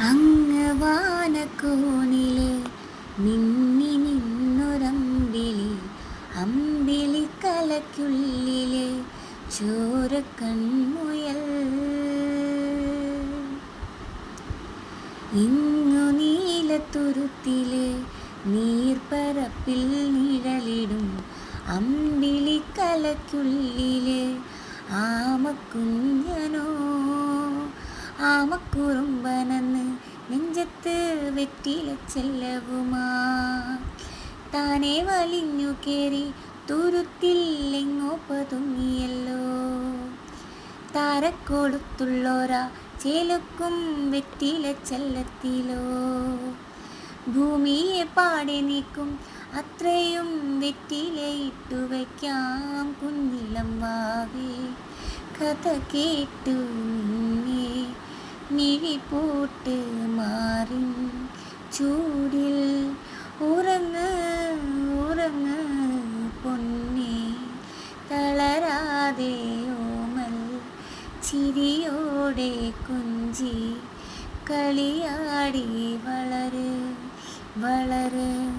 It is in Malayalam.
അങ്ങ് വാനക്കോണിലെ മിന്നി നിന്നൊരമ്പിളി, അമ്പിളിക്കലയ്ക്കുള്ളിലെ ചോരക്കൺമുയൽ. ഇങ്ങു നീലത്തുരുത്തിലെ നീർപ്പരപ്പിൽ നിഴലിടും അമ്പിളിക്കലയ്ക്കുള്ളിലെ ആമക്കുഞ്ഞനോ. ആമക്കുറുമ്പനെന്ന് നെഞ്ചത്ത് വെറ്റില ചെല്ലവുമാ താനെ വലിഞ്ഞു കേറി തുരുത്തിൽ എങ്ങോ പതുങ്ങിയല്ലോ. താരക്കൊടുത്തുള്ളോരാ ചേലക്കും വെറ്റില ചെല്ലത്തിലോ. ഭൂമിയെ പാടെ നീക്കും അത്രയും വെറ്റിലയിട്ടു വയ്ക്കാം കുഞ്ഞിളം വാവേ. കഥ കേട്ടു നിന്നെ മിഴി പോട്ട് മാറിൻ ചൂടിൽ ഉറങ്ങ് ഉറങ്ങ് പൊന്നേ. തളരാതെ ഓമൽ ചിരിയോടെ കുഞ്ചി കളിയാടി വളര് വളര്.